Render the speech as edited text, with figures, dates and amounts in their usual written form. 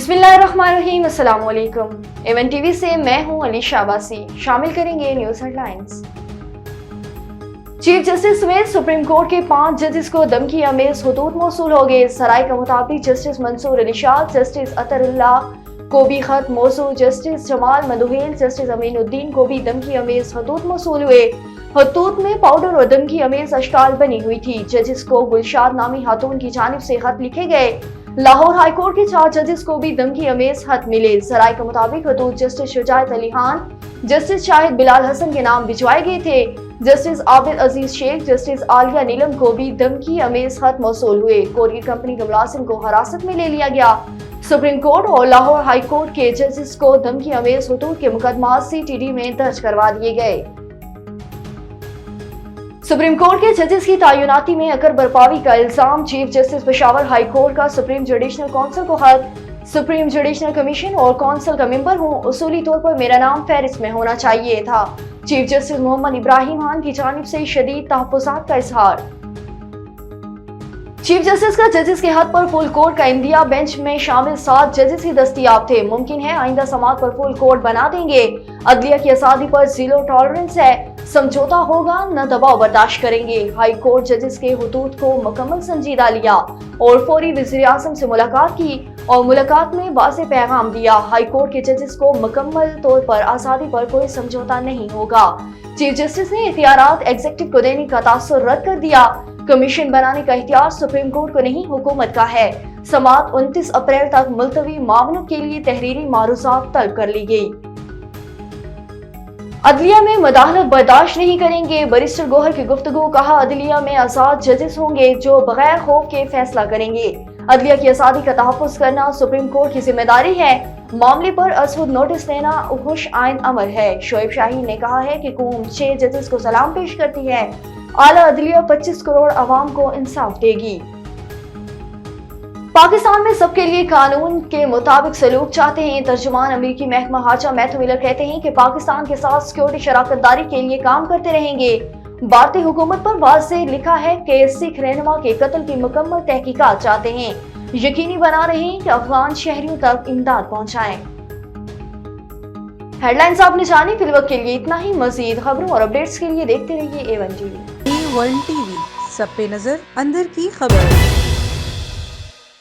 बिस्मिल्लाहिर्रहमानिर्रहीम, अस्सलाम वालेकुम। एवन टीवी से मैं हूं अली शाबासी। शामिल करेंगे न्यूज हेडलाइंस। चीफ जस्टिस समेत सुप्रीम कोर्ट के 5 जजेस को धमकी अमेज खतूत मौसूल हो गए। सराय के मुताबिक जस्टिस मंसूर अली शाह, जस्टिस अतरुल्लाह को भी खत मौसूल, जस्टिस जमाल मदुहेल, जस्टिस अमीनुद्दीन को भी धमकी अमेज खतूत मौसूल हुए। खतूत में पाउडर और धमकी अमेज अशकाल बनी हुई थी। जजेस को गुलशाद नामी खातून की जानिब से खत लिखे गए। लाहौर हाई कोर्ट के 4 जजेस को भी धमकी अमेज खत मिले। सराय के मुताबिक खतूत जस्टिस शुजात अली खान, जस्टिस शाहिद बिलाल हसन के नाम भिजवाए गए थे। जस्टिस आबिद अजीज शेख, जस्टिस आलिया नीलम को भी धमकी अमेज खत मौसूल हुए। कोरियर कंपनी के मुलाजिम को हिरासत में ले लिया गया। सुप्रीम कोर्ट और लाहौर हाई कोर्ट के जजेस को धमकी अमेज खतूत के मुकदमा CTD में दर्ज करवा दिए गए। सुप्रीम कोर्ट के जजेस की तैनाती में अकर बरपावी का इल्जाम। Chief justice Peshawar high court का सुप्रीम जुडिशल काउंसिल को खत। सुप्रीम जुडिशल कमीशन और काउंसिल का मेंबर हूँ, उसूली तौर पर मेरा नाम फहरिस्त में होना चाहिए था। चीफ जस्टिस मोहम्मद इब्राहिम खान की जानिब से शदीद तहफ़्फ़ुज़ात का इजहार। चीफ जस्टिस का जजेस के हद पर फुल कोर्ट का इंदिया। बेंच में शामिल 7 जजेस ही दस्तयाब थे। मुमकिन है आइंदा समाअत पर फुल कोर्ट बना देंगे। अदलिया की आज़ादी पर जीरो टॉलरेंस है, समझौता होगा न दबाव बर्दाश्त करेंगे। हाई कोर्ट जजेस के हुदूद को मुकम्मल संजीदा लिया और फौरी वज़ीर आज़म से मुलाकात की और मुलाकात में वाज़ेह पैगाम दिया। हाई कोर्ट के जजेस को मुकम्मल तौर पर आज़ादी पर कोई समझौता नहीं होगा। चीफ जस्टिस ने इख्तियारात एग्जीक्यूटिव को देने का तासुर रद्द कर दिया। कमीशन बनाने का इख्तियार सुप्रीम कोर्ट को नहीं, हुकूमत का है। समाअत 29 अप्रैल तक मुलतवी मामलों के लिए तहरीरी मारूज़ात तलब कर ली गई। अदलिया में मुदाखलत बर्दाश्त नहीं करेंगे। बैरिस्टर गौहर की गुफ्तगू। कहा, अदलिया में आजाद जजेस होंगे जो बगैर खौफ के फैसला करेंगे। अदलिया की आज़ादी का तहफ़्फ़ुज़ करना सुप्रीम कोर्ट की जिम्मेदारी है। मामले पर असवुद नोटिस देना खुश आइन अमर है। शोएब शाहीन ने कहा है कि कौम 6 जजेस को सलाम पेश करती है। आला अदलिया 25 करोड़ अवाम को इंसाफ देगी। पाकिस्तान में सबके लिए कानून के मुताबिक सलूक चाहते हैं। तर्जुमान अमेरिकी महकमा खारजा मैथ्यू मिलर कहते हैं कि पाकिस्तान के साथ सिक्योरिटी शराकतदारी के लिए काम करते रहेंगे। भारतीय हुकूमत पर वाज़ेह लिखा है कि सिख रहनुमा के कत्ल की मुकम्मल तहकीकात चाहते हैं। यकीनी बना रहे हैं कि अफगान शहरियों तक इमदाद पहुंचाएं। हेडलाइंस आपने जानी। फिलहाल के लिए इतना ही। मजीद खबरों और अपडेट्स के लिए देखते रहिए A1 TV। A1 TV, सब पे नजर, अंदर की खबर।